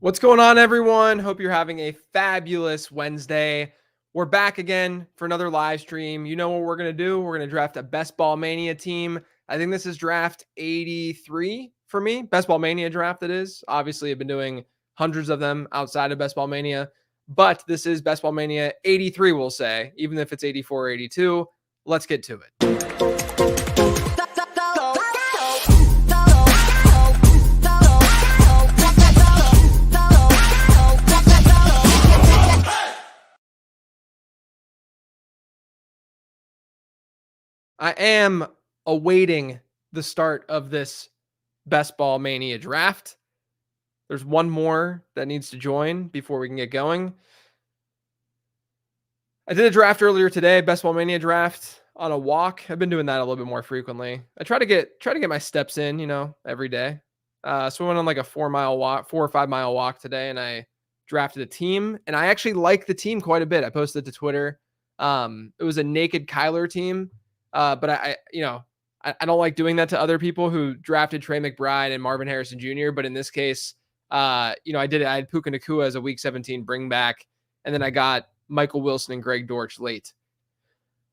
What's going on, everyone? Hope you're having a fabulous Wednesday. We're back again for another live stream. You know what we're going to do? We're going to draft a Best Ball Mania team. I think this is draft 83 for me. Best Ball Mania draft, it is. Obviously, I've been doing hundreds of them outside of Best Ball Mania, but this is Best Ball Mania 83, we'll say, even if it's 84 or 82. Let's get to it. I am awaiting the start of this Best Ball Mania draft. There's one more that needs to join before we can get going. I did a draft earlier today, Best Ball Mania draft on a walk. I've been doing that a little bit more frequently. I try to get my steps in, every day. So I went on like a 4 or 5 mile walk today, and I drafted a team, and I actually like the team quite a bit. I posted it to Twitter. It was a naked Kyler team. But I don't like doing that to other people who drafted Trey McBride and Marvin Harrison Jr. But in this case, I did it. I had Puka Nacua as a Week 17 bring back, and then I got Michael Wilson and Greg Dortch late.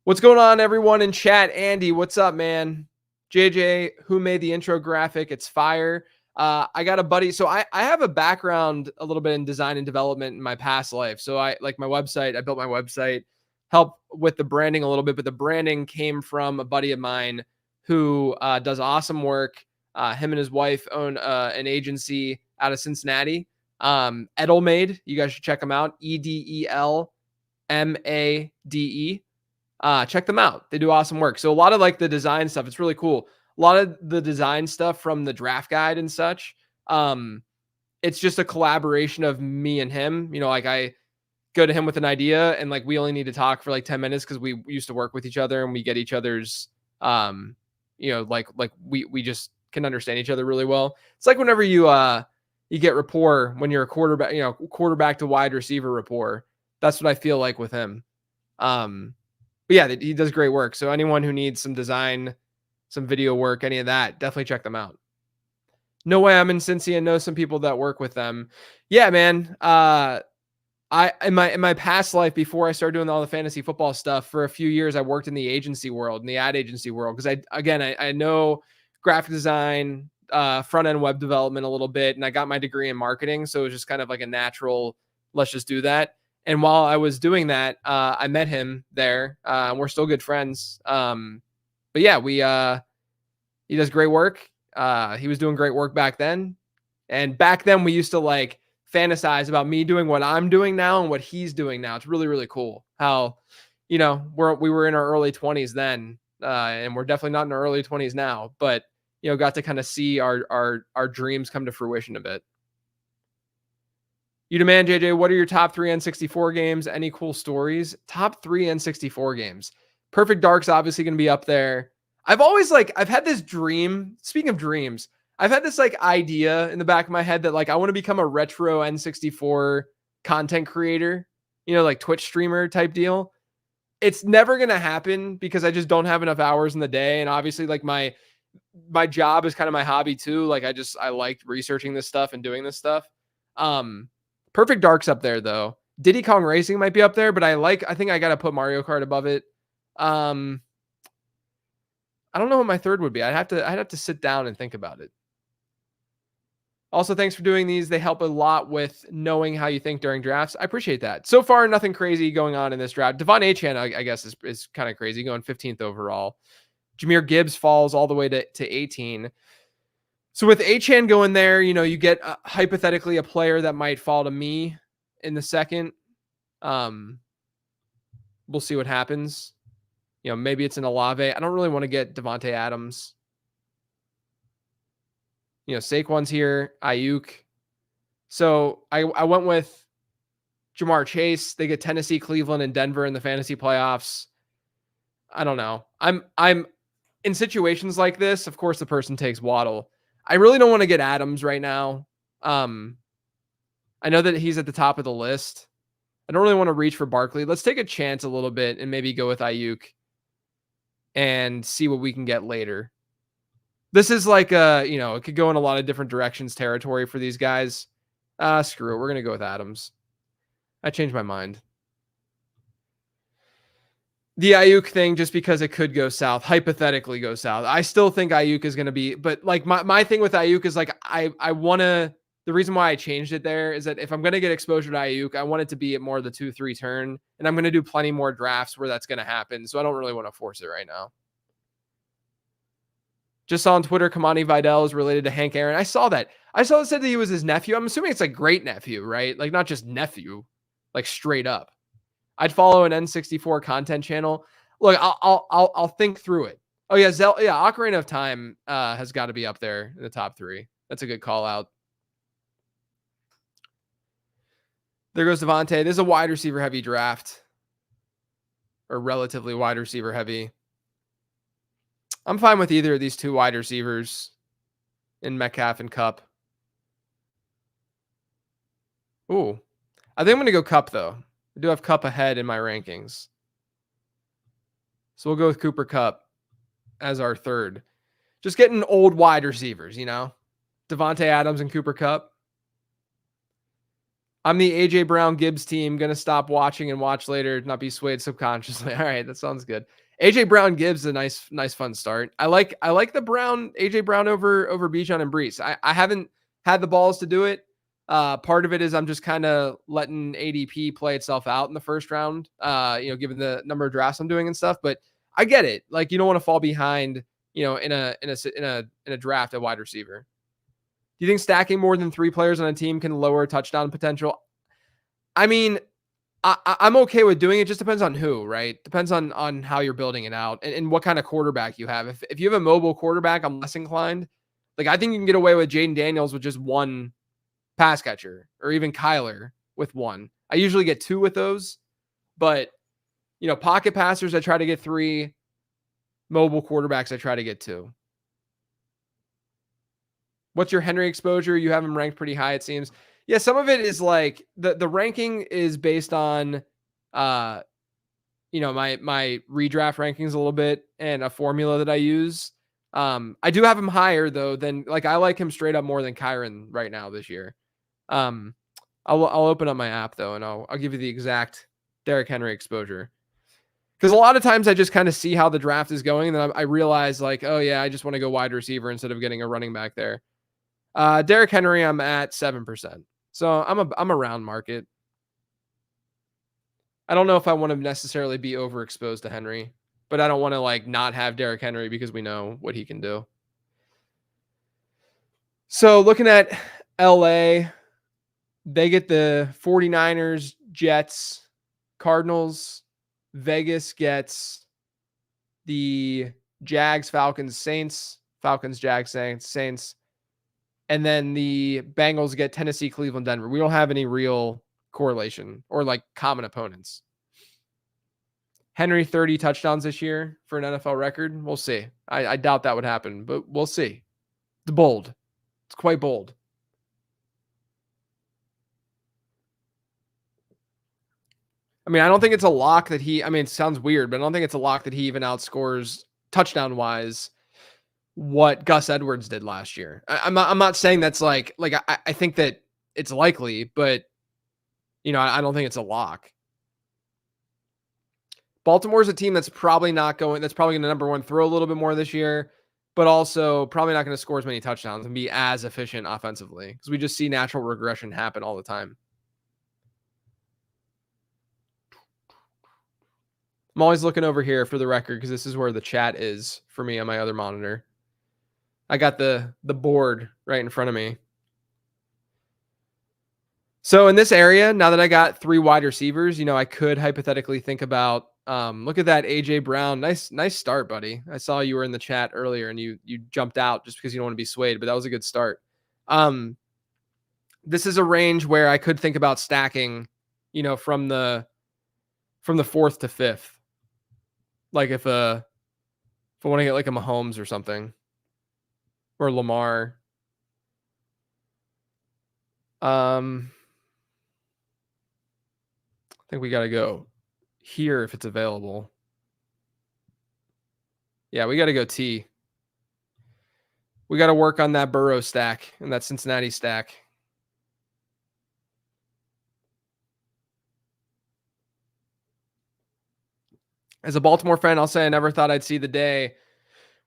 What's going on, everyone in chat? Andy, what's up, man? JJ, who made the intro graphic? It's fire. I got a buddy. So I have a background a little bit in design and development in my past life. So I like my website. I built my website, help with the branding a little bit, but the branding came from a buddy of mine who does awesome work. Him and his wife own an agency out of Cincinnati. Edelmade, you guys should check them out. EDELMADE. Check them out. They do awesome work. So a lot of like the design stuff, it's really cool. A lot of the design stuff from the draft guide and such. It's just a collaboration of me and him. Like I go to him with an idea, and like we only need to talk for like 10 minutes because we used to work with each other, and we get each other's like we just can understand each other really well. It's like whenever you get rapport when you're a quarterback to wide receiver rapport. That's what I feel like with him. But yeah, he does great work. So anyone who needs some design, some video work, any of that, definitely check them out. No way I'm in Cincy and know some people that work with them. Yeah, man. In my past life, before I started doing all the fantasy football stuff, for a few years, I worked in the agency world, in the ad agency world, because I know graphic design, front end web development a little bit, and I got my degree in marketing, so it was just kind of like a natural, let's just do that. And while I was doing that, I met him there. We're still good friends. But yeah, he does great work. He was doing great work back then, and back then we used to like fantasize about me doing what I'm doing now and what he's doing now. It's really, really cool how, we were in our early 20s then, and we're definitely not in our early 20s now, but, got to kind of see our dreams come to fruition a bit. You demand, JJ, what are your top 3 N64 games? Any cool stories? Top 3 N64 games. Perfect Dark's obviously going to be up there. I've had this dream. Speaking of dreams, I've had this like idea in the back of my head that like I want to become a retro N64 content creator, like Twitch streamer type deal. It's never going to happen because I just don't have enough hours in the day. And obviously like my job is kind of my hobby too. Like I liked researching this stuff and doing this stuff. Perfect Dark's up there though. Diddy Kong Racing might be up there, but I think I got to put Mario Kart above it. I don't know what my third would be. I'd have to sit down and think about it. Also, thanks for doing these. They help a lot with knowing how you think during drafts. I appreciate that. So far, nothing crazy going on in this draft. Devon Achane, I guess, is kind of crazy, going 15th overall. Jahmyr Gibbs falls all the way to 18. So with Achane going there, you get hypothetically a player that might fall to me in the second. We'll see what happens. Maybe it's an Olave. I don't really want to get Devontae Adams. Saquon's here, Ayuk. So I went with Jamar Chase. They get Tennessee, Cleveland, and Denver in the fantasy playoffs. I don't know. I'm in situations like this. Of course, the person takes Waddle. I really don't want to get Adams right now. I know that he's at the top of the list. I don't really want to reach for Barkley. Let's take a chance a little bit and maybe go with Ayuk and see what we can get later. This is like it could go in a lot of different directions territory for these guys. Screw it. We're going to go with Adams. I changed my mind. The Ayuk thing, just because it could go south, hypothetically go south. I still think Ayuk is going to be, but like my thing with Ayuk is like, I want to, the reason why I changed it there is that if I'm going to get exposure to Ayuk, I want it to be at more of the 2-3 turn, and I'm going to do plenty more drafts where that's going to happen. So I don't really want to force it right now. Just saw on Twitter, Kamani Vidal is related to Hank Aaron. I saw that. I saw it said that he was his nephew. I'm assuming it's like great nephew, right? Like not just nephew, like straight up. I'd follow an N64 content channel. Look, I'll think through it. Oh yeah, Ocarina of Time has got to be up there in the top 3. That's a good call out. There goes Devontae. This is a wide receiver heavy draft, or relatively wide receiver heavy. I'm fine with either of these 2 wide receivers in Metcalf and Cup. Ooh, I think I'm gonna go Cup though. I do have Cup ahead in my rankings. So we'll go with Cooper Kupp as our third. Just getting old wide receivers, you know? Devontae Adams and Cooper Kupp. I'm the AJ Brown Gibbs team. Gonna stop watching and watch later, not be swayed subconsciously. All right, that sounds good. AJ Brown Gibbs is a nice fun start. I like the Brown AJ Brown over Bijan and Brees. I haven't had the balls to do it. Part of it is I'm just kind of letting ADP play itself out in the first round. Given the number of drafts I'm doing and stuff. But I get it. Like you don't want to fall behind. In a draft at wide receiver. Do you think stacking more than 3 players on a team can lower touchdown potential? I mean, I'm okay with doing it. Just depends on who, right? Depends on how you're building it out and what kind of quarterback you have. If you have a mobile quarterback, I'm less inclined. Like I think you can get away with Jaden Daniels with just 1 pass catcher, or even Kyler with 1. I usually get 2 with those, but pocket passers I try to get 3. Mobile quarterbacks I try to get 2. What's your Henry exposure? You have him ranked pretty high, it seems. Yeah, some of it is like the ranking is based on my redraft rankings a little bit and a formula that I use. I do have him higher though than like I like him straight up more than Kyron right now this year. I'll open up my app though and I'll give you the exact Derrick Henry exposure. Because a lot of times I just kind of see how the draft is going and then I realize like, oh yeah, I just want to go wide receiver instead of getting a running back there. Derrick Henry, I'm at 7%. So I'm around market. I don't know if I want to necessarily be overexposed to Henry, but I don't want to like not have Derrick Henry because we know what he can do. So looking at LA, they get the 49ers, Jets, Cardinals. Vegas gets the Jags, Falcons, Saints, Falcons, Jags, Saints. And then the Bengals get Tennessee, Cleveland, Denver. We don't have any real correlation or like common opponents. Henry 30 touchdowns this year for an NFL record. We'll see. I doubt that would happen, but we'll see. It's bold. It's quite bold. I mean, I don't think it's a lock that it sounds weird, but I don't think it's a lock that he even outscores touchdown wise what Gus Edwards did last year. I'm not saying that's like I think that it's likely, but I don't think it's a lock. Baltimore's a team that's probably going to number 1 throw a little bit more this year, but also probably not going to score as many touchdowns and be as efficient offensively because we just see natural regression happen all the time. I'm always looking over here for the record because this is where the chat is for me on my other monitor. I got the board right in front of me. So in this area, now that I got 3 wide receivers, I could hypothetically think about look at that AJ Brown. Nice start, buddy. I saw you were in the chat earlier and you jumped out just because you don't want to be swayed, but that was a good start. This is a range where I could think about stacking, from the 4th to 5th. Like if I want to get like a Mahomes or something. Or Lamar. I think we got to go here if it's available. Yeah, we got to go T. We got to work on that Burrow stack and that Cincinnati stack. As a Baltimore fan, I'll say I never thought I'd see the day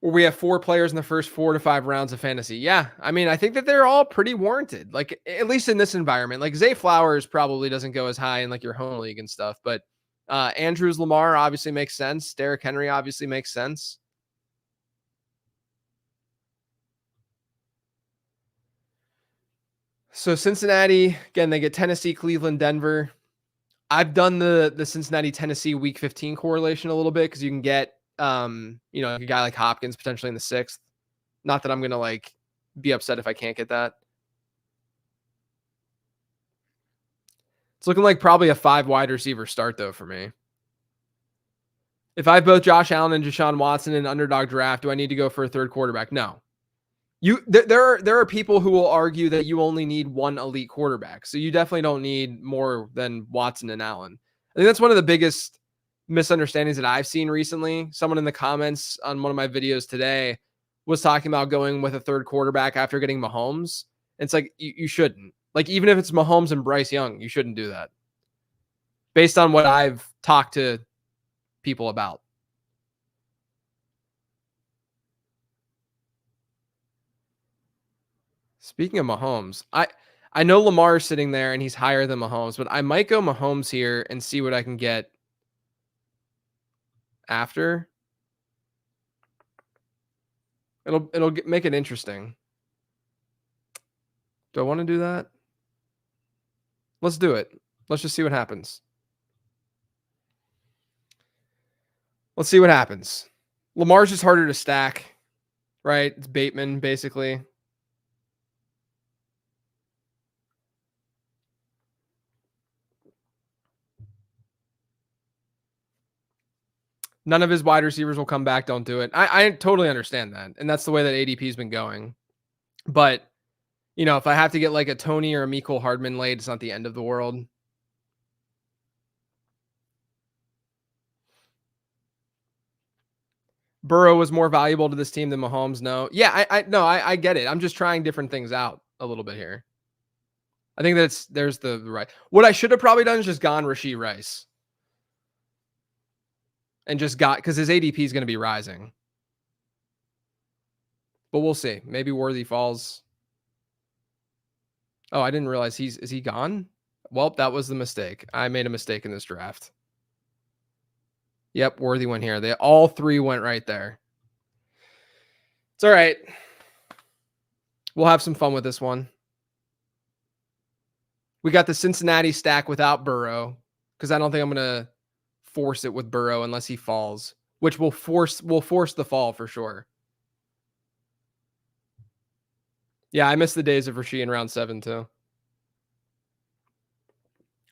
where we have 4 players in the first 4 to 5 rounds of fantasy. Yeah, I mean, I think that they're all pretty warranted. Like at least in this environment. Like Zay Flowers probably doesn't go as high in like your home league and stuff, but Andrews Lamar obviously makes sense. Derrick Henry obviously makes sense. So Cincinnati, again, they get Tennessee, Cleveland, Denver. I've done the Cincinnati Tennessee week 15 correlation a little bit because you can get a guy like Hopkins potentially in the 6th. Not that I'm gonna like be upset if I can't get that. It's looking like probably a 5 wide receiver start though for me. If I have both Josh Allen and Deshaun Watson in underdog draft, do I need to go for a third quarterback? No. There are people who will argue that you only need one elite quarterback. So you definitely don't need more than Watson and Allen. I think that's one of the biggest misunderstandings that I've seen recently. Someone in the comments on one of my videos today was talking about going with a third quarterback after getting Mahomes. It's like you shouldn't. Like even if it's Mahomes and Bryce Young, you shouldn't do that. Based on what I've talked to people about. Speaking of Mahomes, I know Lamar's sitting there and he's higher than Mahomes, but I might go Mahomes here and see what I can get after. Make it interesting. Do I want to do that? Let's do it. Let's just see what happens. Let's see what happens. Lamar's just harder to stack, right? It's Bateman basically. None of his wide receivers will come back. Don't do it. I totally understand that. And that's the way that ADP's been going. But, if I have to get like a Tony or a Mecole Hardman late, it's not the end of the world. Burrow was more valuable to this team than Mahomes. No. Yeah, I get it. I'm just trying different things out a little bit here. I think there's the right. What I should have probably done is just gone Rashee Rice. And just got because his ADP is going to be rising. But we'll see. Maybe Worthy falls. Oh, I didn't realize is he gone? Well, that was the mistake. I made a mistake in this draft. Yep, Worthy went here. They all 3 went right there. It's all right. We'll have some fun with this one. We got the Cincinnati stack without Burrow because I don't think I'm going to force it with Burrow unless he falls, which will force the fall for sure. Yeah, I miss the days of Rashee in round 7 too.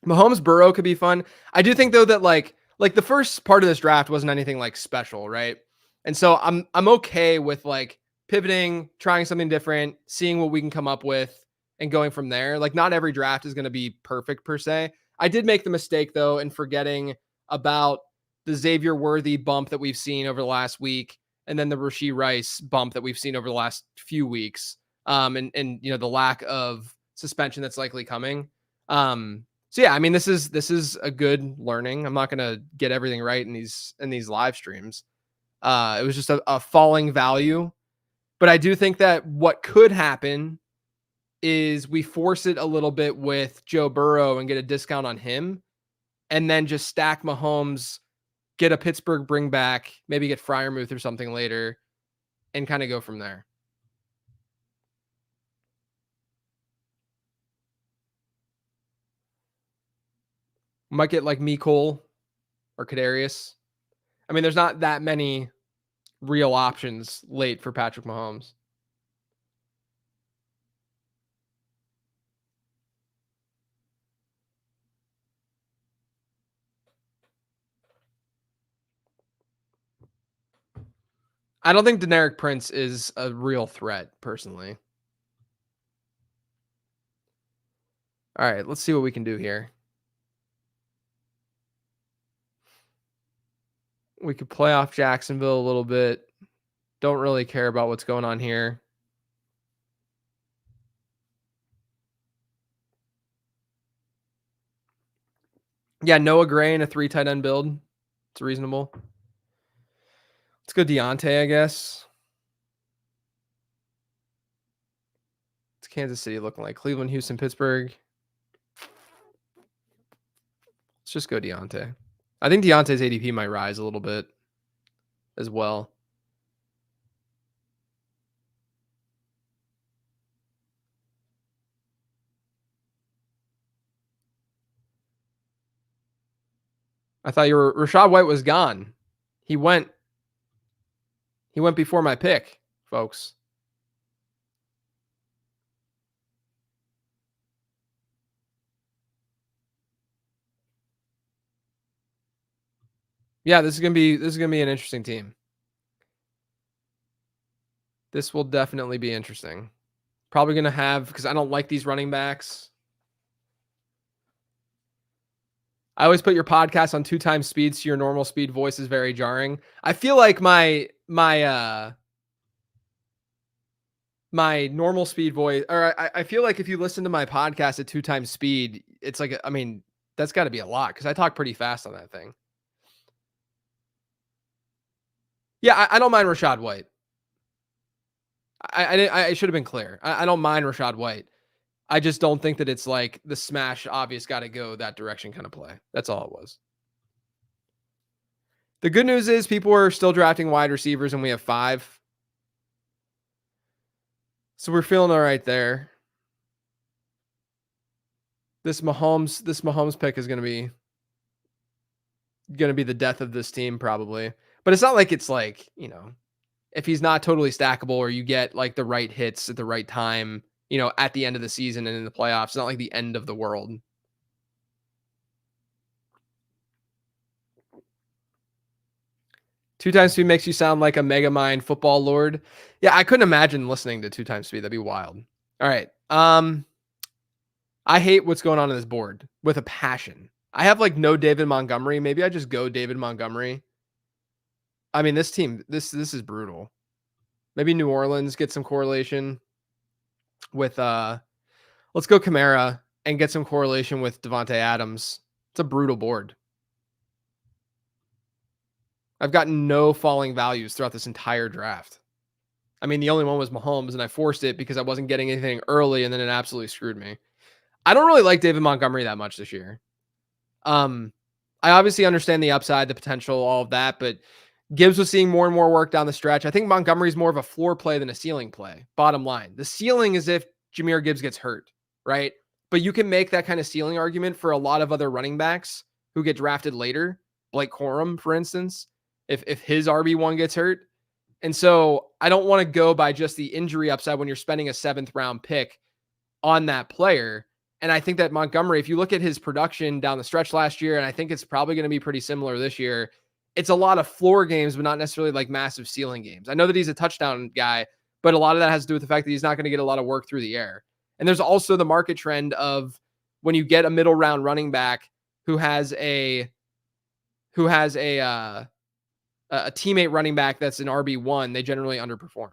Mahomes Burrow could be fun. I do think though that like the first part of this draft wasn't anything like special, right? And so I'm okay with like pivoting, trying something different, seeing what we can come up with and going from there. Like not every draft is going to be perfect per se. I did make the mistake though in forgetting about the Xavier Worthy bump that we've seen over the last week and then the Rashee Rice bump that we've seen over the last few weeks. And the lack of suspension that's likely coming. So yeah, I mean this is a good learning. I'm not gonna get everything right in these live streams. It was just a falling value, but I do think that what could happen is we force it a little bit with Joe Burrow and get a discount on him, and then just stack Mahomes, get a Pittsburgh bring back, maybe get Freiermuth or something later, and kind of go from there. Might get like Mecole or Kadarius. I mean, there's not that many real options late for Patrick Mahomes. I don't think Deneric Prince is a real threat, personally. All right, let's see what we can do here. We could play off Jacksonville a little bit. Don't really care about what's going on here. Yeah, Noah Gray in a 3 tight end build. It's reasonable. Let's go Deontay, I guess. It's Kansas City looking like? Cleveland, Houston, Pittsburgh. Let's just go Deontay. I think Deontay's ADP might rise a little bit as well. I thought Rashad White was gone. He went before my pick, folks. Yeah, this is gonna be an interesting team. This will definitely be interesting. Probably gonna have, because I don't like these running backs. I always put your podcast on 2 times speed, so your normal speed voice is very jarring. I feel like my normal speed voice, or I feel like if you listen to my podcast at 2 times speed, it's like, I mean, that's got to be a lot because I talk pretty fast on that thing. Yeah, I don't mind Rashad White. I should have been clear. I don't mind Rashad White. I just don't think that it's like the smash obvious got to go that direction kind of play. That's all it was. The good news is people are still drafting wide receivers and we have 5. So we're feeling all right there. This Mahomes pick is going to be the death of this team probably. But it's not like it's like, if he's not totally stackable or you get like the right hits at the right time, at the end of the season and in the playoffs, it's not like the end of the world. Two times speed makes you sound like a mega mind football lord. Yeah, I couldn't imagine listening to 2 times speed. That'd be wild. All right. I hate what's going on this board with a passion. I have like no David Montgomery. Maybe I just go David Montgomery. I mean, this team, this is brutal. Maybe New Orleans get some correlation with let's go Kamara and get some correlation with Devontae Adams. It's a brutal board. I've gotten no falling values throughout this entire draft. I mean, the only one was Mahomes, and I forced it because I wasn't getting anything early, and then it absolutely screwed me. I don't really like David Montgomery that much this year. I obviously understand the upside, the potential, all of that, but Gibbs was seeing more and more work down the stretch. I think Montgomery's more of a floor play than a ceiling play. Bottom line, the ceiling is if Jahmyr Gibbs gets hurt, right? But you can make that kind of ceiling argument for a lot of other running backs who get drafted later, Blake Corum, for instance, if his RB1 gets hurt. And so I don't want to go by just the injury upside when you're spending a 7th round pick on that player. And I think that Montgomery, if you look at his production down the stretch last year, and I think it's probably going to be pretty similar this year, it's a lot of floor games, but not necessarily like massive ceiling games. I know that he's a touchdown guy, but a lot of that has to do with the fact that he's not going to get a lot of work through the air. And there's also the market trend of when you get a middle round running back who has a teammate running back that's an RB1, they generally underperform.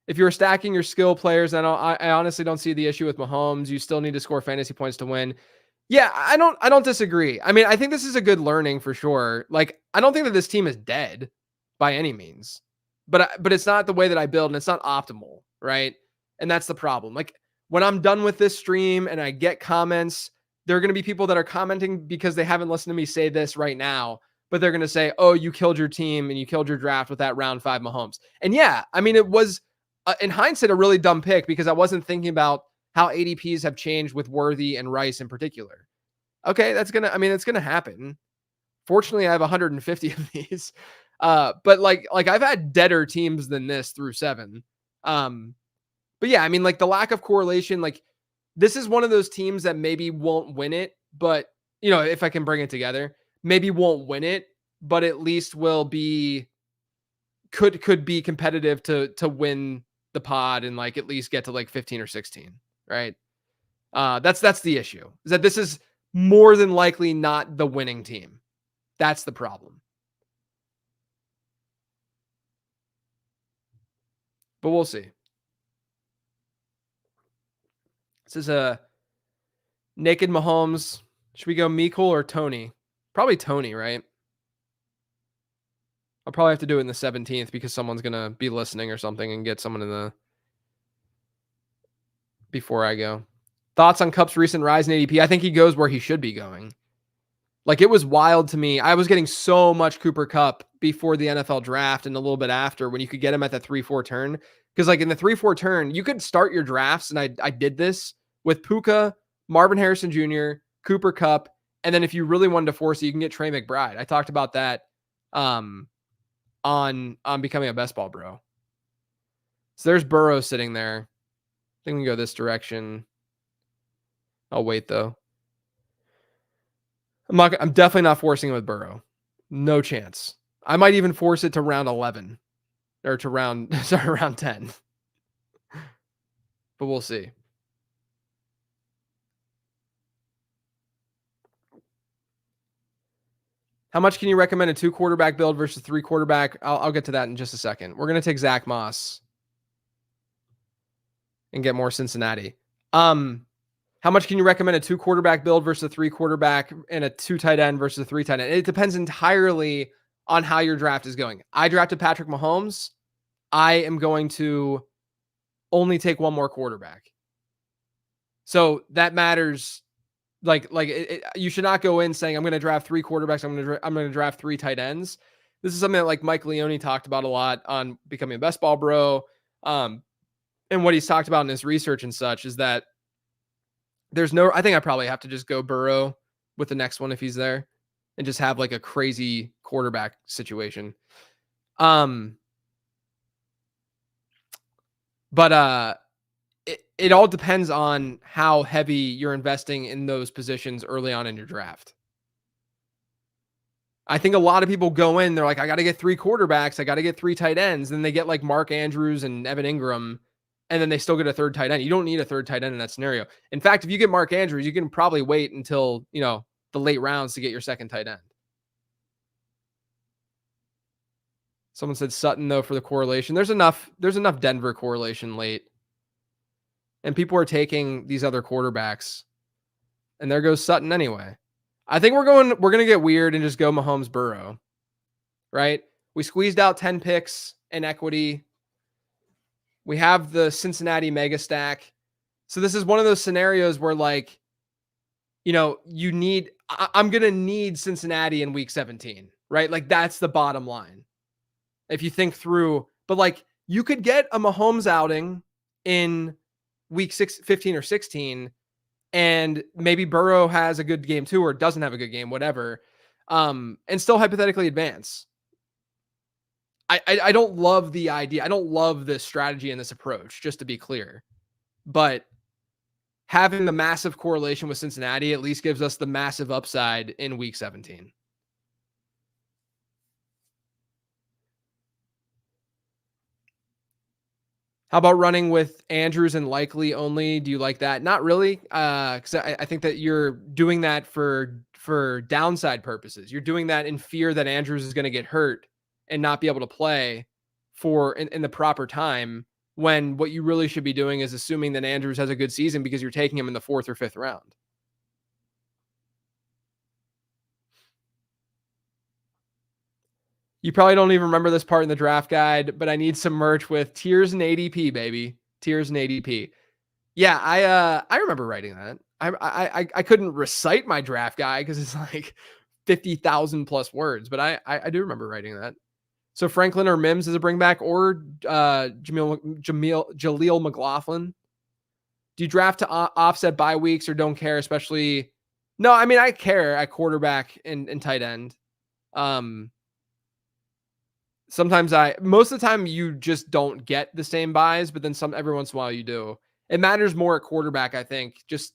If you're stacking your skill players, I honestly don't see the issue with Mahomes. You still need to score fantasy points to win. Yeah, I don't disagree. I mean, I think this is a good learning for sure. Like, I don't think that this team is dead by any means, but it's not the way that I build, and it's not optimal, right? And that's the problem. Like, when I'm done with this stream and I get comments, there are going to be people that are commenting because they haven't listened to me say this right now, but they're going to say, "Oh, you killed your team and you killed your draft with that round 5 Mahomes." And yeah, I mean, it was in hindsight a really dumb pick because I wasn't thinking about how ADPs have changed with Worthy and Rice in particular. Okay, it's gonna happen. Fortunately, I have 150 of these. But like I've had deader teams than this through 7. But yeah, I mean, like the lack of correlation, like this is one of those teams that maybe won't win it, but if I can bring it together, maybe won't win it, but at least will be could be competitive to win the pod and like at least get to like 15 or 16, right? That's the issue. Is that this is more than likely not the winning team. That's the problem. But we'll see. This is a naked Mahomes. Should we go Meekle or Tony? Probably Tony, right? I'll probably have to do it in the 17th because someone's going to be listening or something and get someone in the before I go. Thoughts on Cup's recent rise in ADP? I think he goes where he should be going. Like, it was wild to me. I was getting so much Cooper Kupp before the NFL draft and a little bit after when you could get him at the 3-4 turn. Because, like, in the 3-4 turn, you could start your drafts, and I did this with Puka, Marvin Harrison Jr., Cooper Kupp, and then if you really wanted to force it, you can get Trey McBride. I talked about that on Becoming a Best Ball Bro. So there's Burrow sitting there. I think we can go this direction. I'll wait, though. I'm definitely not forcing it with Burrow. No chance. I might even force it to round 11 or to round 10. But we'll see. How much can you recommend a 2 quarterback build versus 3 quarterback? I'll get to that in just a second. We're going to take Zach Moss and get more Cincinnati. How much can you recommend a 2 quarterback build versus a 3 quarterback and a 2 tight end versus a 3 tight end? It depends entirely on how your draft is going. I drafted Patrick Mahomes. I am going to only take one more quarterback. So that matters. You should not go in saying I'm going to draft 3 quarterbacks. I'm going to draft 3 tight ends. This is something that like Mike Leone talked about a lot on Becoming a Best Ball Bro. And what he's talked about in his research and such is that I think I probably have to just go Burrow with the next one if he's there and just have like a crazy quarterback situation. But it all depends on how heavy you're investing in those positions early on in your draft. I think a lot of people go in, they're like, I got to get 3 quarterbacks. I got to get 3 tight ends. Then they get like Mark Andrews and Evan Ingram, and then they still get a 3rd tight end. You don't need a 3rd tight end in that scenario. In fact, if you get Mark Andrews, you can probably wait until, the late rounds to get your 2nd tight end. Someone said Sutton, though, for the correlation. There's enough Denver correlation late. And people are taking these other quarterbacks. And there goes Sutton anyway. I think we're going to get weird and just go Mahomes Burrow. Right? We squeezed out 10 picks in equity. We have the Cincinnati mega stack. So this is one of those scenarios where like, I'm going to need Cincinnati in week 17, right? Like that's the bottom line. If you think through, but like you could get a Mahomes outing in week 15 or 16, and maybe Burrow has a good game too, or doesn't have a good game, whatever, and still hypothetically advance. I don't love the idea. I don't love this strategy and this approach, just to be clear. But having the massive correlation with Cincinnati at least gives us the massive upside in week 17. How about running with Andrews and Likely only? Do you like that? Not really, because I think that you're doing that for downside purposes. You're doing that in fear that Andrews is going to get hurt and not be able to play in the proper time, when what you really should be doing is assuming that Andrews has a good season because you're taking him in the 4th or 5th round. You probably don't even remember this part in the draft guide, but I need some merch with tiers and ADP, baby. Tiers and ADP. Yeah, I remember writing that. I couldn't recite my draft guide because it's like 50,000 plus words, but I do remember writing that. So Franklin or Mims as a bringback, or Jaleel McLaughlin. Do you draft to offset bye weeks or don't care? Especially, no, I mean I care at quarterback and tight end. Sometimes most of the time you just don't get the same buys, but then every once in a while you do. It matters more at quarterback, I think, just,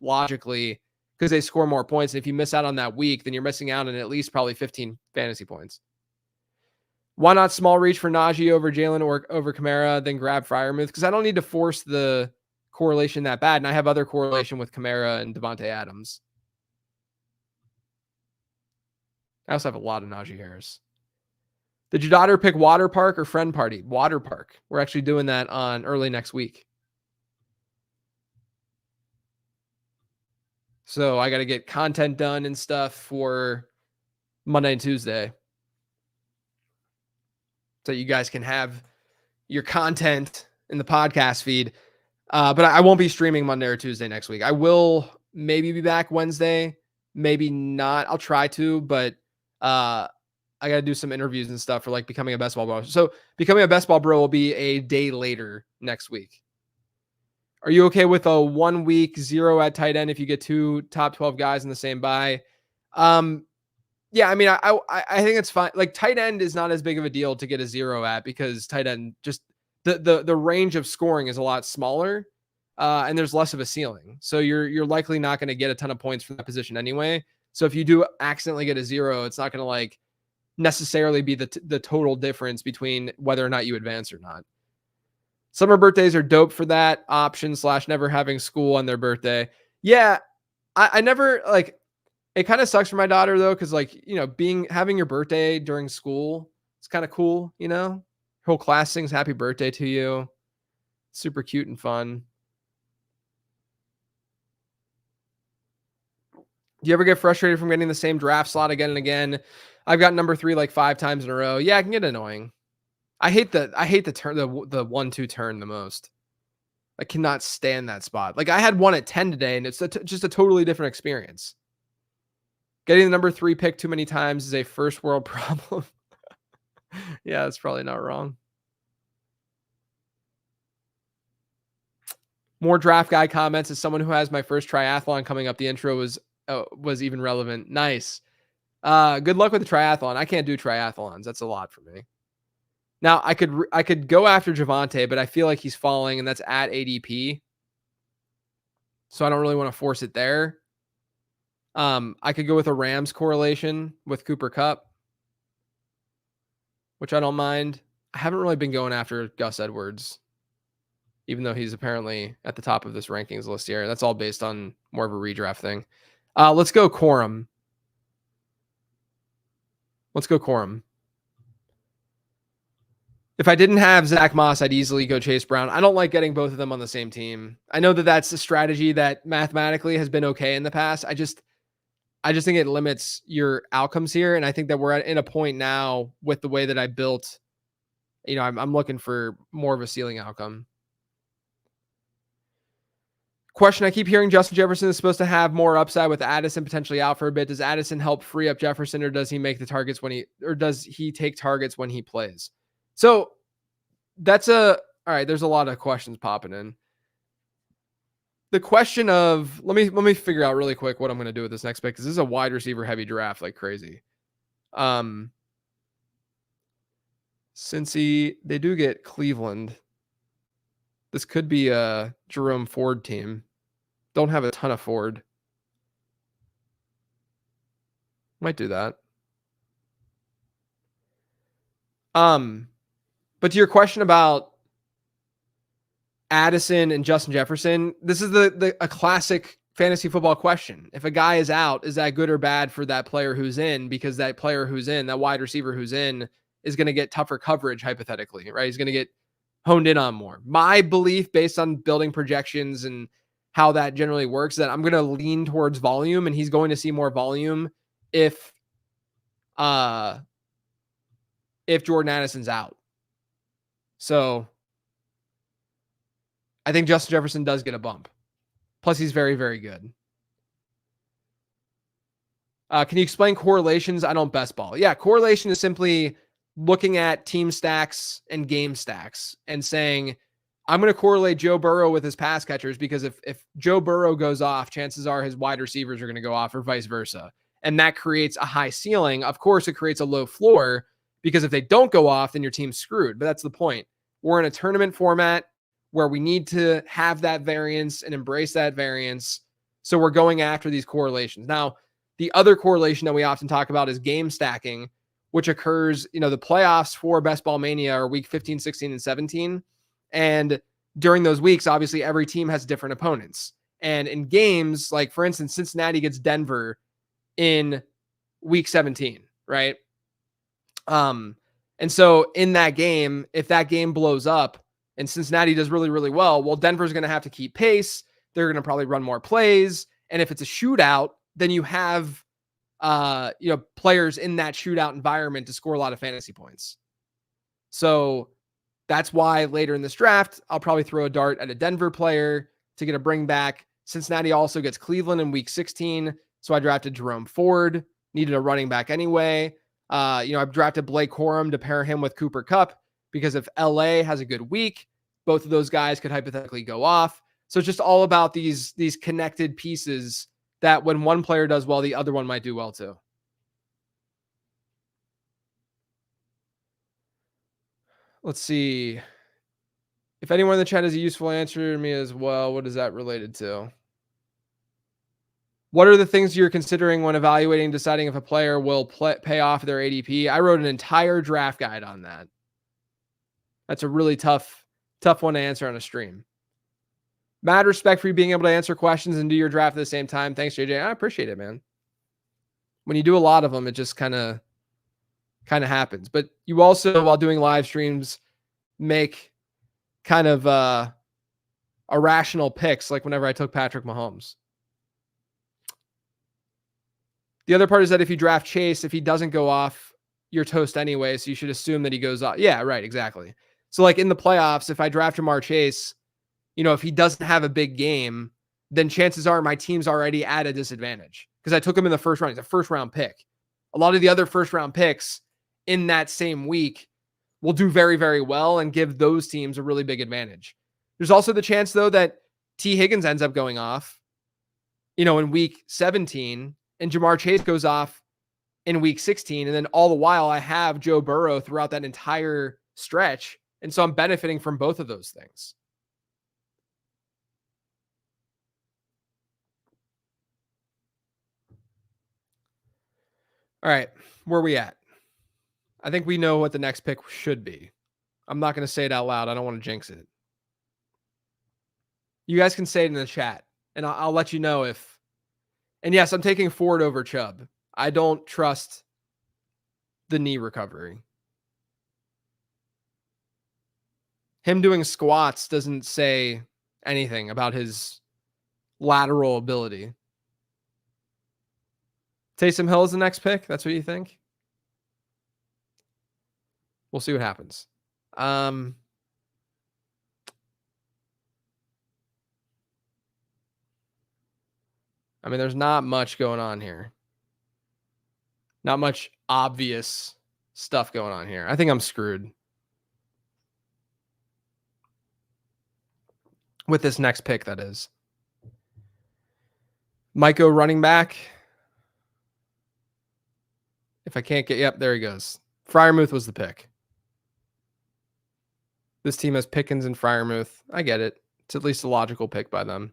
logically, because they score more points. And if you miss out on that week, then you're missing out on at least probably 15 fantasy points. Why not small reach for Najee over Jalen or over Kamara, then grab Freiermuth? Because I don't need to force the correlation that bad. And I have other correlation with Kamara and Devontae Adams. I also have a lot of Najee Harris. Did your daughter pick water park or friend party? Water park. We're actually doing that on early next week. So I got to get content done and stuff for Monday and Tuesday. so you guys can have your content in the podcast feed. But I won't be streaming Monday or Tuesday next week. I will maybe be back Wednesday, maybe not. I'll try to, but I got to do some interviews and stuff for like becoming a best ball bro. So becoming a best ball bro will be a day later next week. Are you okay with a 1 week 0 at tight end if you get 2 top 12 guys in the same bye? Yeah, I mean, I think it's fine. Like tight end is not as big of a deal to get a 0 at because tight end just the range of scoring is a lot smaller, and there's less of a ceiling. So you're likely not going to get a ton of points from that position anyway. So if you do accidentally get a 0, it's not going to like necessarily be the total difference between whether or not you advance or not. Summer birthdays are dope for that option / never having school on their birthday. Yeah, I never like. It kind of sucks for my daughter though, because like having your birthday during school, it's kind of cool. Whole class sings happy birthday to you. Super cute and fun. Do you ever get frustrated from getting the same draft slot again and again? I've got number 3 like 5 times in a row. Yeah, it can get annoying. I hate the turn, the 1-2 turn the most. I cannot stand that spot. Like I had one at 10 today, and it's just a totally different experience. Getting the number 3 pick too many times is a first world problem. Yeah, that's probably not wrong. More draft guy comments. As someone who has my first triathlon coming up, the intro was even relevant. Nice. Good luck with the triathlon. I can't do triathlons. That's a lot for me. Now I could go after Javante, but I feel like he's falling, and that's at ADP. So I don't really want to force it there. I could go with a Rams correlation with Cooper Kupp, which I don't mind. I haven't really been going after Gus Edwards, even though he's apparently at the top of this rankings list here. That's all based on more of a redraft thing. Let's go Corum. If I didn't have Zach Moss, I'd easily go Chase Brown. I don't like getting both of them on the same team. I know that that's a strategy that mathematically has been okay in the past. I just think it limits your outcomes here. And I think that we're in a point now with the way that I built, I'm looking for more of a ceiling outcome. Question. I keep hearing Justin Jefferson is supposed to have more upside with Addison potentially out for a bit. Does Addison help free up Jefferson, or does he make the targets does he take targets when he plays? So all right. There's a lot of questions popping in. The question of let me figure out really quick what I'm going to do with this next pick, because this is a wide receiver heavy draft like crazy. Cincy, they do get Cleveland. This could be a Jerome Ford team. Don't have a ton of Ford. Might do that. But to your question about Addison and Justin Jefferson, this is a classic fantasy football question. If a guy is out, is that good or bad for that player who's in? Because that player who's in, that wide receiver who's in, is going to get tougher coverage, hypothetically, right? He's going to get honed in on more. My belief, based on building projections and how that generally works, that I'm going to lean towards volume, and he's going to see more volume if Jordan Addison's out. So I think Justin Jefferson does get a bump. Plus, he's very, very good. Can you explain correlations? I don't best ball. Yeah, correlation is simply looking at team stacks and game stacks and saying, I'm going to correlate Joe Burrow with his pass catchers, because if Joe Burrow goes off, chances are his wide receivers are going to go off, or vice versa. And that creates a high ceiling. Of course, it creates a low floor, because if they don't go off, then your team's screwed. But that's the point. We're in a tournament format where we need to have that variance and embrace that variance. So we're going after these correlations. Now, the other correlation that we often talk about is game stacking, which occurs, the playoffs for Best Ball Mania are week 15, 16, and 17. And during those weeks, obviously every team has different opponents. And in games, like for instance, Cincinnati gets Denver in week 17, right? And so in that game, if that game blows up and Cincinnati does really, really well, Denver's going to have to keep pace. They're going to probably run more plays. And if it's a shootout, then you have, players in that shootout environment to score a lot of fantasy points. So that's why later in this draft, I'll probably throw a dart at a Denver player to get a bring back. Cincinnati also gets Cleveland in week 16. So I drafted Jerome Ford, needed a running back anyway. I've drafted Blake Corum to pair him with Cooper Kupp because if LA has a good week, both of those guys could hypothetically go off. So it's just all about these connected pieces that when one player does well, the other one might do well too. Let's see. If anyone in the chat has a useful answer to me as well, what is that related to? What are the things you're considering when evaluating, deciding if a player will pay off their ADP? I wrote an entire draft guide on that. That's a really tough one to answer on a stream. Mad respect for you being able to answer questions and do your draft at the same time. Thanks, JJ. I appreciate it, man. When you do a lot of them, it just kind of happens. But you also, while doing live streams, make kind of irrational picks, like whenever I took Patrick Mahomes. The other part is that if you draft Chase, if he doesn't go off, you're toast anyway. So you should assume that he goes off. Yeah, right. Exactly. So like in the playoffs, if I draft Jamar Chase, if he doesn't have a big game, then chances are my team's already at a disadvantage because I took him in the first round. He's a first round pick. A lot of the other first round picks in that same week will do very, very well and give those teams a really big advantage. There's also the chance, though, that T. Higgins ends up going off, in week 17, and Jamar Chase goes off in week 16. And then all the while, I have Joe Burrow throughout that entire stretch. And so I'm benefiting from both of those things. All right, where are we at? I think we know what the next pick should be. I'm not going to say it out loud. I don't want to jinx it. You guys can say it in the chat, and I'll let you know if. And yes, I'm taking Ford over Chubb. I don't trust the knee recovery. Him doing squats doesn't say anything about his lateral ability. Taysom Hill is the next pick. That's what you think? We'll see what happens. I mean, there's not much going on here. Not much obvious stuff going on here. I think I'm screwed with this next pick, that is. Might go running back. If I can't get, yep, there he goes. Freiermuth was the pick. This team has Pickens and Freiermuth. I get it. It's at least a logical pick by them.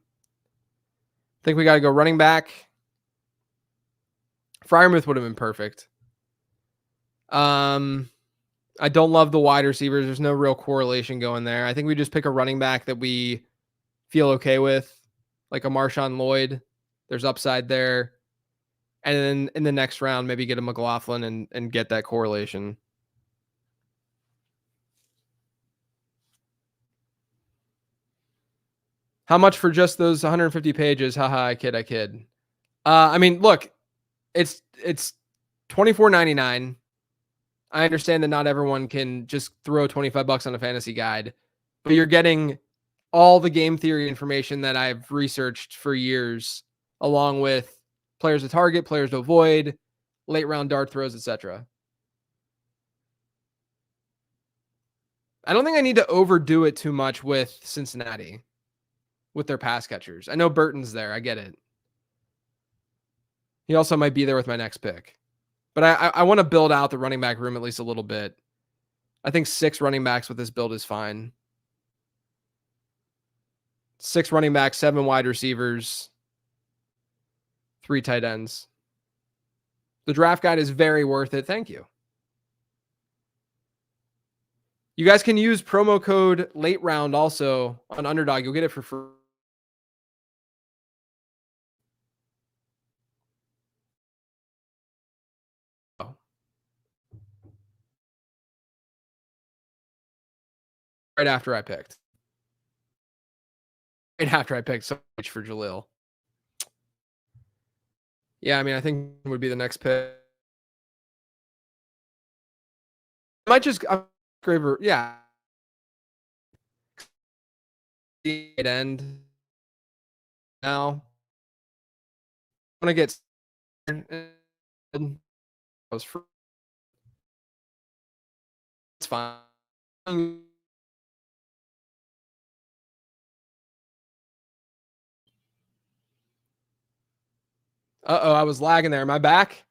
I think we got to go running back. Freiermuth would have been perfect. I don't love the wide receivers. There's no real correlation going there. I think we just pick a running back that we feel okay with, like a Marshawn Lloyd. There's upside there. And then in the next round, maybe get a McLaughlin and get that correlation. How much for just those 150 pages? Haha, I kid. I mean, look, it's $24.99. I understand that not everyone can just throw $25 on a fantasy guide, but you're getting all the game theory information that I've researched for years, along with players to target, players to avoid, late round dart throws, etc. I don't think I need to overdo it too much with Cincinnati, with their pass catchers. I know Burton's there. I get it. He also might be there with my next pick. But I want to build out the running back room at least a little bit. I think 6 running backs with this build is fine. 6 running backs, 7 wide receivers, 3 tight ends. The draft guide is very worth it. Thank you. You guys can use promo code late round also on Underdog. You'll get it for free. Right after I picked. Right after I picked so much for Jaleel. Yeah, I mean, I think it would be the next pick. I might just Graver, yeah, the end now. I'm gonna get it's fine. Uh-oh, I was lagging there. Am I back?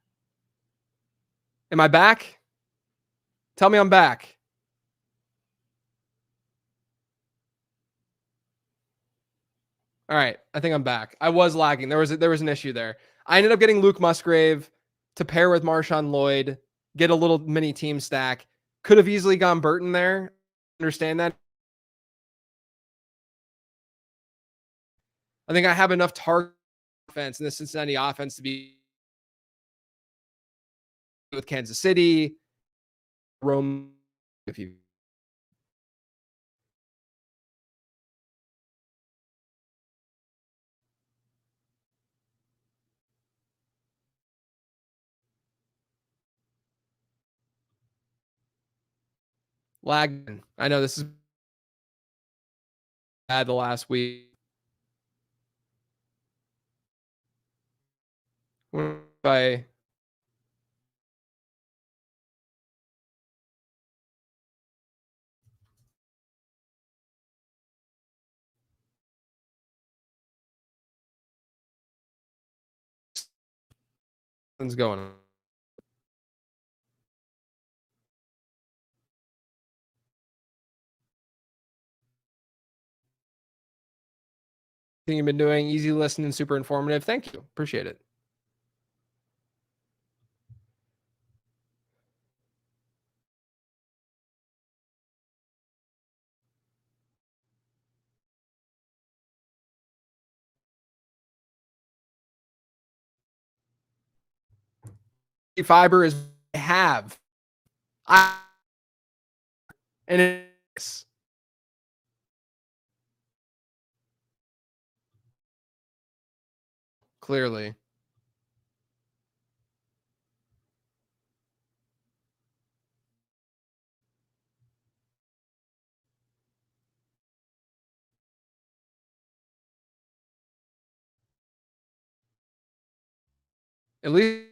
Am I back? Tell me I'm back. All right, I think I'm back. I was lagging. There was an issue there. I ended up getting Luke Musgrave to pair with Marshawn Lloyd, get a little mini team stack. Could have easily gone Burton there. Understand that. I think I have enough target offense in the Cincinnati offense to be with Kansas City. Rome, if you lag. I know this is bad the last week. By what's going on. Thing you've been doing, easy listening, super informative. Thank you. Appreciate it. Fiber is have. I and it's clearly. At least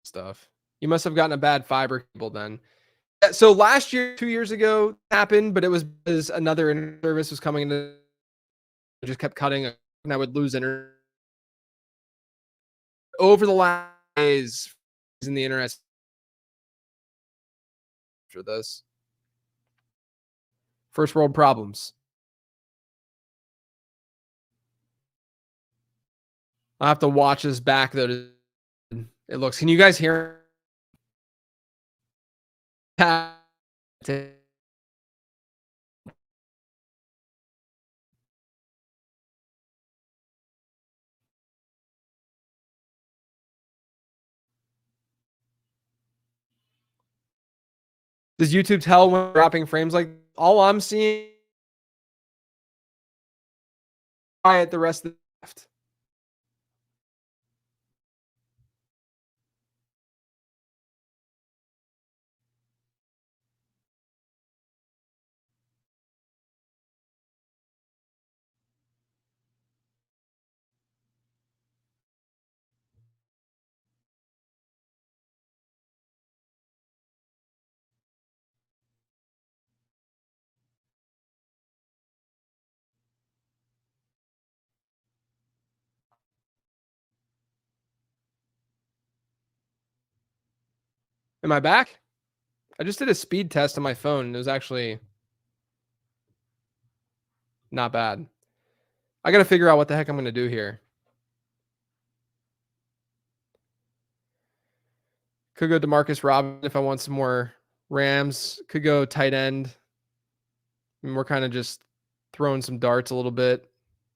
stuff. You must have gotten a bad fiber cable then. So last year, 2 years ago, happened, but it was because another internet service was coming in, just kept cutting, and I would lose internet. Over the last days in the internet for this. First world problems. I'll have to watch this back though. It looks. Can you guys hear? Am Does YouTube tell when dropping frames like all I'm seeing at the rest of the left? Am I back? I just did a speed test on my phone. It was actually not bad. I got to figure out what the heck I'm going to do here. Could go DeMarcus Robinson if I want some more Rams. Could go tight end. I mean, we're kind of just throwing some darts a little bit.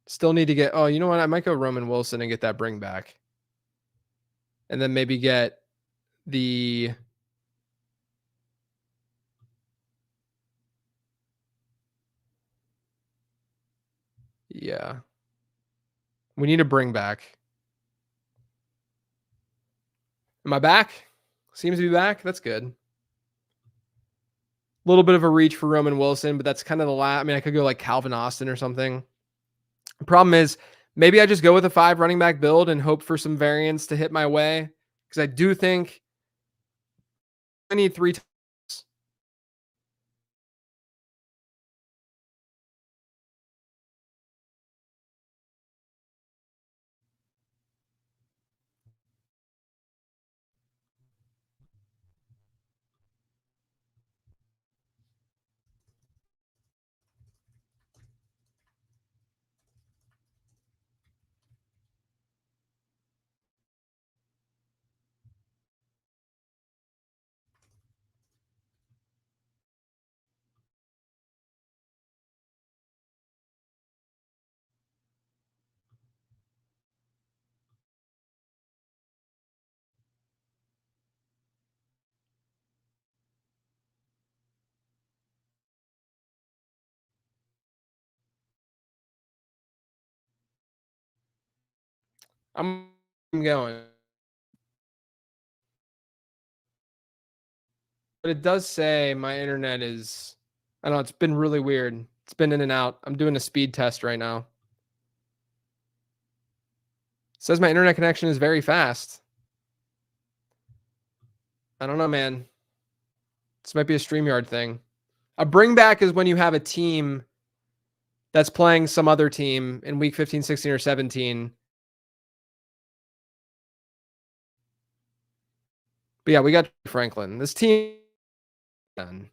Still need to get. Oh, you know what? I might go Roman Wilson and get that bring back, and then maybe get the. Yeah, we need to bring back. Am I back? Seems to be back. That's good. little bit of a reach for Roman Wilson, but that's kind of the last. I mean, I could go like Calvin Austin or something. The problem is maybe I just go with a 5 running back build and hope for some variance to hit my way because I do think I need 3 times. I'm going. But it does say my internet is I don't know, it's been really weird. It's been in and out. I'm doing a speed test right now. It says my internet connection is very fast. I don't know, man. This might be a StreamYard thing. A bring back is when you have a team that's playing some other team in week 15, 16, or 17. But yeah, we got Franklin. This team done.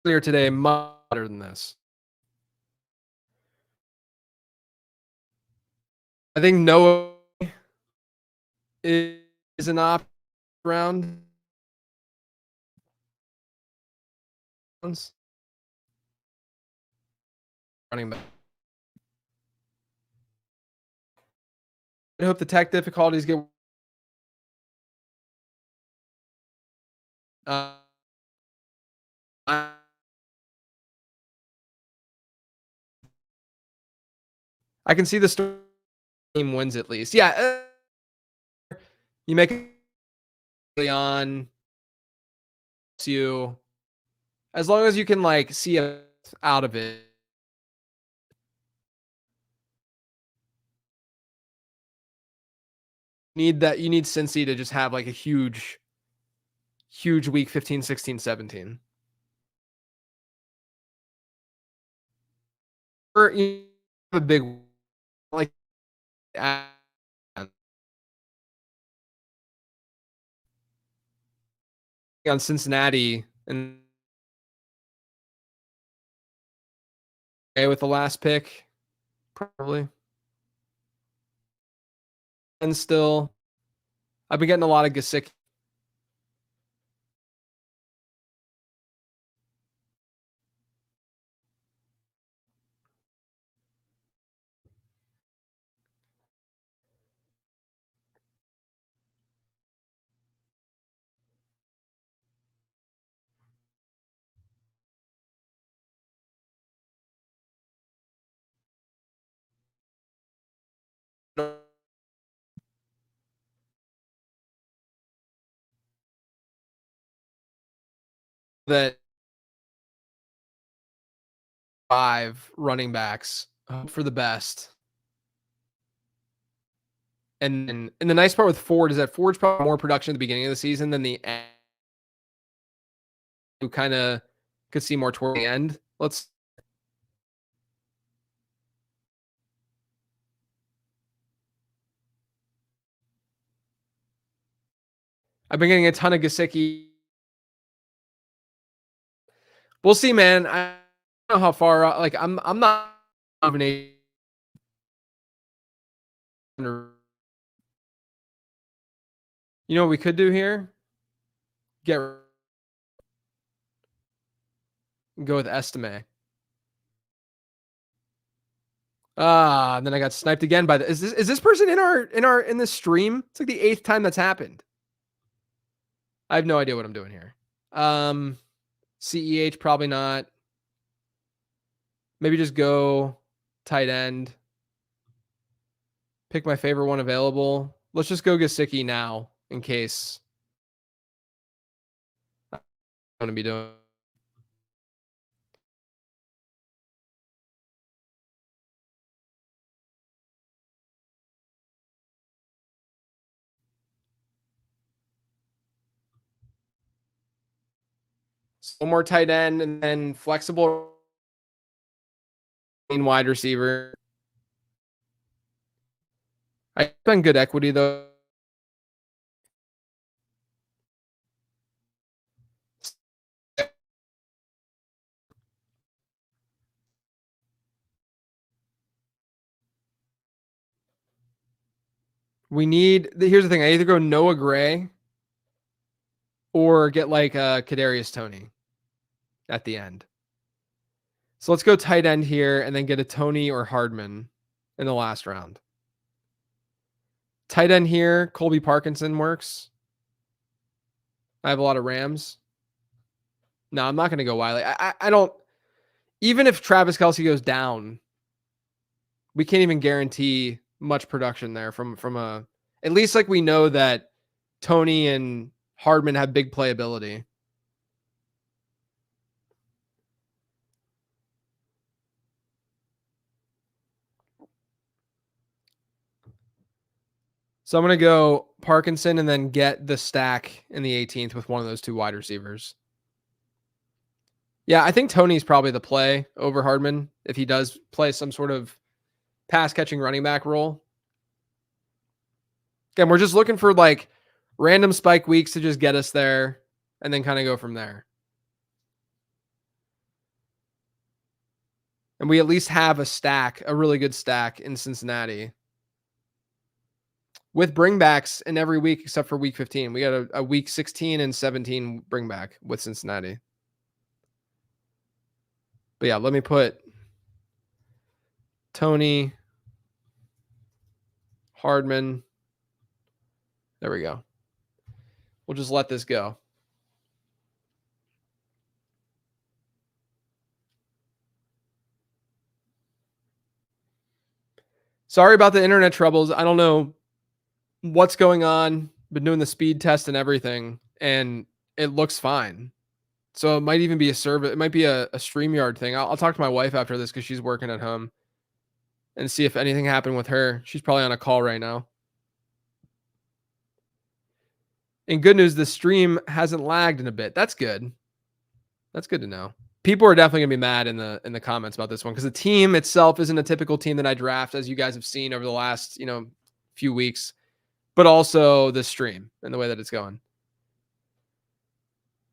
Earlier today, much better than this. I think Noah is an op round. Running back. I hope the tech difficulties get. I can see the team wins at least. Yeah, you make it on you as long as you can like see it out of it. Need that you need Cincy to just have like a huge week 15, 16, 17. Or you have a big like on Cincinnati and with the last pick, probably. And still, I've been getting a lot of Gesicki. That 5 running backs. Hope for the best. And the nice part with Ford is that Ford's probably more production at the beginning of the season than the end. You kind of could see more toward the end. I've been getting a ton of Gesicki. We'll see, man. I don't know how far. Like I'm not dominating. You know what we could do here? Go with Estime. And then I got sniped again by the. Is this person in this stream? It's like the 8th time that's happened. I have no idea what I'm doing here. CEH probably not. Maybe just go tight end. Pick my favorite one available. Let's just go Gesicki now in case I'm going to be doing. One more tight end and then flexible wide receiver. I spend good equity though. Here's the thing. I either go Noah Gray or get like Kadarius Toney at the end. So let's go tight end here and then get a Toney or Hardman in the last round. Tight end here, Colby Parkinson works. I have a lot of Rams. No, I'm not going to go Wiley. I don't. Even if Travis Kelce goes down, we can't even guarantee much production there from a. At least like we know that Toney and Hardman have big playability. So I'm going to go Parkinson and then get the stack in the 18th with one of those two wide receivers. Yeah, I think Toney's probably the play over Hardman if he does play some sort of pass catching running back role. Again, we're just looking for like random spike weeks to just get us there and then kind of go from there. And we at least have a stack, a really good stack in Cincinnati. With bringbacks in every week except for week 15. We got a week 16 and 17 bringback with Cincinnati. But yeah, let me put Toney, Hardman. There we go. We'll just let this go. Sorry about the internet troubles. I don't know what's going on. Been doing the speed test and everything, and it looks fine. So it might even be a service. It might be a StreamYard thing. I'll talk to my wife after this because she's working at home and see if anything happened with her. She's probably on a call right now. And good news, the stream hasn't lagged in a bit. That's good. That's good to know. People are definitely gonna be mad in the comments about this one because the team itself isn't a typical team that I draft, as you guys have seen over the last few weeks, but also the stream and the way that it's going.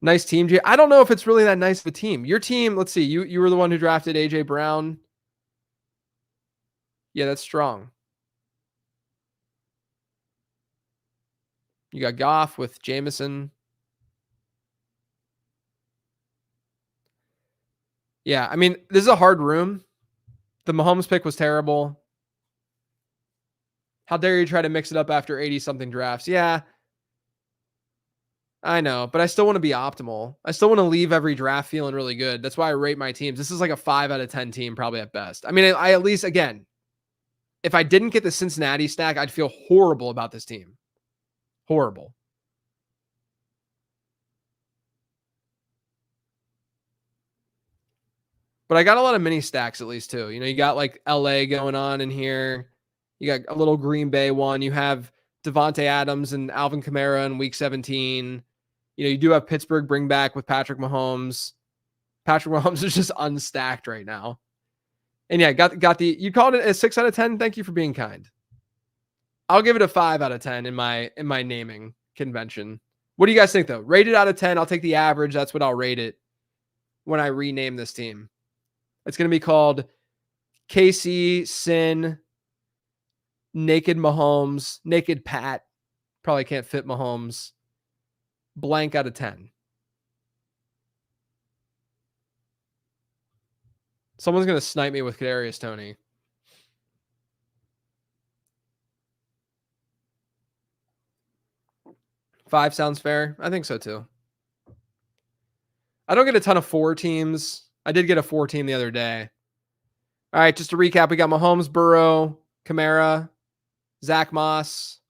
Nice team, Jay. I don't know if it's really that nice of a team. Your team, let's see, you were the one who drafted AJ Brown. Yeah, that's strong. You got Goff with Jameson. Yeah, I mean, this is a hard room. The Mahomes pick was terrible. How dare you try to mix it up after 80-something drafts? Yeah, I know, but I still want to be optimal. I still want to leave every draft feeling really good. That's why I rate my teams. This is like a 5 out of 10 team, probably at best. I mean, I at least, again, if I didn't get the Cincinnati stack, I'd feel horrible about this team. Horrible. But I got a lot of mini stacks at least too. You got like LA going on in here. You got a little Green Bay one. You have Devontae Adams and Alvin Kamara in week 17. You do have Pittsburgh bring back with Patrick Mahomes. Patrick Mahomes is just unstacked right now. And yeah, got the you called it a 6 out of 10. Thank you for being kind. I'll give it a 5 out of 10 in my naming convention. What do you guys think though? Rated out of 10. I'll take the average. That's what I'll rate it when I rename this team. It's going to be called KC Sin Naked Mahomes, Naked Pat. Probably can't fit Mahomes. Blank out of 10. Someone's going to snipe me with Kadarius Toney. Five sounds fair. I think so too. I don't get a ton of 4 teams. I did get a 4 team the other day. All right, just to recap, we got Mahomes, Burrow, Kamara, Zach Moss.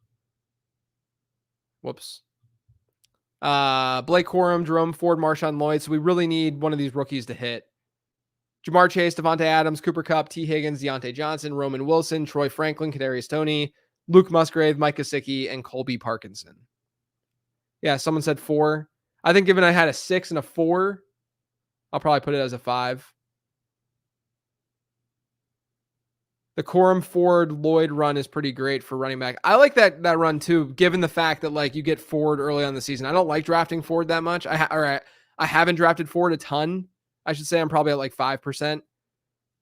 Whoops. Blake Corum, Jerome Ford, Marshawn Lloyd. So we really need one of these rookies to hit. Jamar Chase, Devontae Adams, Cooper Kupp, T. Higgins, Deontay Johnson, Roman Wilson, Troy Franklin, Kadarius Toney, Luke Musgrave, Mike Gesicki, and Colby Parkinson. Yeah, someone said 4. I think given I had a 6 and a 4, I'll probably put it as a 5. The Corum Ford Lloyd run is pretty great for running back. I like that run too, given the fact that like you get Ford early on the season. I don't like drafting Ford that much. I haven't drafted Ford a ton. I should say I'm probably at like 5%.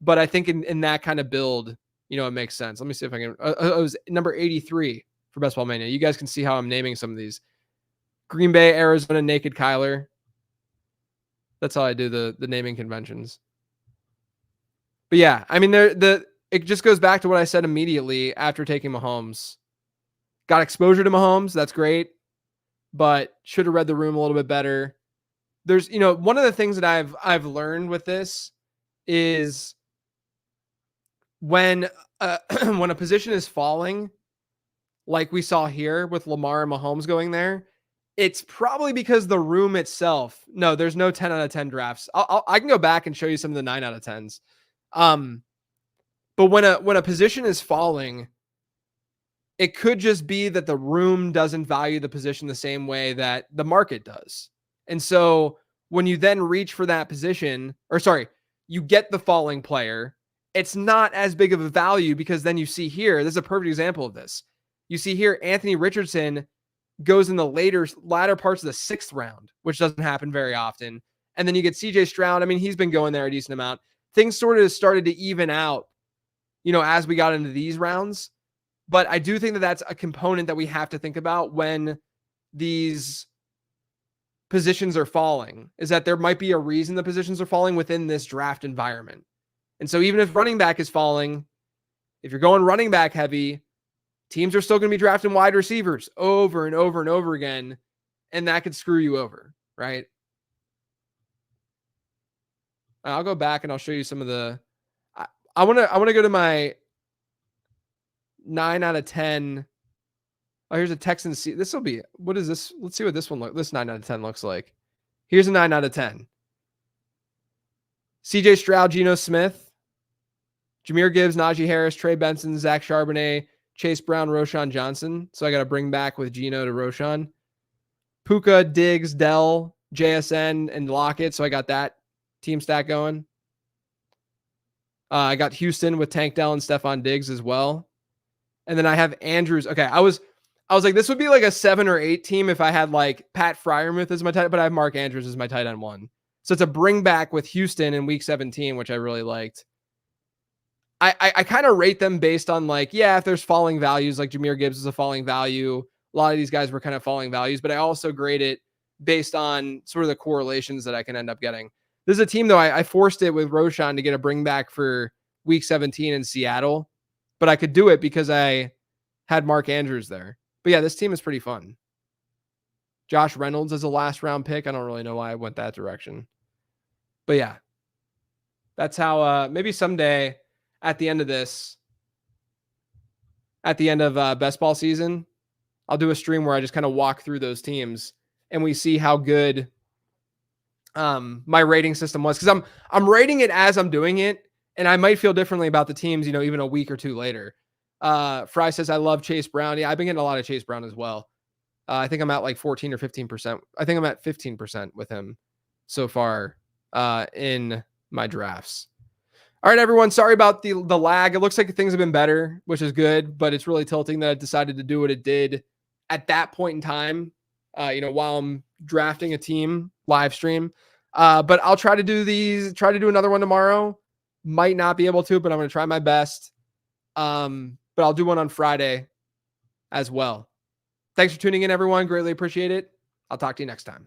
But I think in that kind of build, it makes sense. Let me see if I can. It was number 83 for Best Ball Mania. You guys can see how I'm naming some of these. Green Bay, Arizona, Naked Kyler. That's how I do the naming conventions. But yeah, I mean, it just goes back to what I said immediately after taking Mahomes. Got exposure to Mahomes. That's great. But should have read the room a little bit better. There's, one of the things that I've learned with this is when when a position is falling, like we saw here with Lamar and Mahomes going there, it's probably because the room itself. No, there's no 10 out of 10 drafts. I can go back and show you some of the 9 out of 10s. But when a position is falling, it could just be that the room doesn't value the position the same way that the market does. And so when you then reach for that position, you get the falling player, it's not as big of a value because then you see here, this is a perfect example of this. You see here, Anthony Richardson goes in the latter parts of the 6th round, which doesn't happen very often. And then you get CJ Stroud. I mean, he's been going there a decent amount. Things sort of started to even out, as we got into these rounds. But I do think that that's a component that we have to think about when these positions are falling, is that there might be a reason the positions are falling within this draft environment. And so even if running back is falling, if you're going running back heavy, teams are still going to be drafting wide receivers over and over and over again, and that could screw you over, right? I'll go back and I'll show you some of the. I want to go to my 9 out of 10. Oh, here's a Texans. This will be, what is this? Let's see what this 9 out of 10 looks like. Here's a 9 out of 10. CJ Stroud, Geno Smith, Jahmyr Gibbs, Najee Harris, Trey Benson, Zach Charbonnet, Chase Brown, Roschon Johnson. So I got to bring back with Geno to Roschon. Puka, Diggs, Dell, JSN, and Lockett. So I got that team stack going. I got Houston with Tank Dell and Stephon Diggs as well. And then I have Andrews. Okay, I was like, this would be like a 7 or 8 team if I had like Pat Freiermuth as my tight end, but I have Mark Andrews as my tight end 1. So it's a bring back with Houston in week 17, which I really liked. I kind of rate them based on like, yeah, if there's falling values, like Jahmyr Gibbs is a falling value. A lot of these guys were kind of falling values, but I also grade it based on sort of the correlations that I can end up getting. This is a team, though, I forced it with Roschon to get a bring back for week 17 in Seattle, but I could do it because I had Mark Andrews there. But yeah, this team is pretty fun. Josh Reynolds is a last round pick. I don't really know why I went that direction. But yeah, that's how maybe someday at the end of this, at the end of best ball season, I'll do a stream where I just kind of walk through those teams and we see how good my rating system was. Because I'm rating it as I'm doing it, and I might feel differently about the teams, even a week or two later. Fry says, I love Chase Brown. Yeah, I've been getting a lot of Chase Brown as well. I think I'm at like 14 or 15%. I think I'm at 15% with him so far in my drafts. All right, everyone. Sorry about the lag. It looks like things have been better, which is good, but it's really tilting that I decided to do what it did at that point in time, while I'm drafting a team live stream. But I'll try to do another one tomorrow. Might not be able to, but I'm going to try my best. But I'll do one on Friday as well. Thanks for tuning in, everyone. Greatly appreciate it. I'll talk to you next time.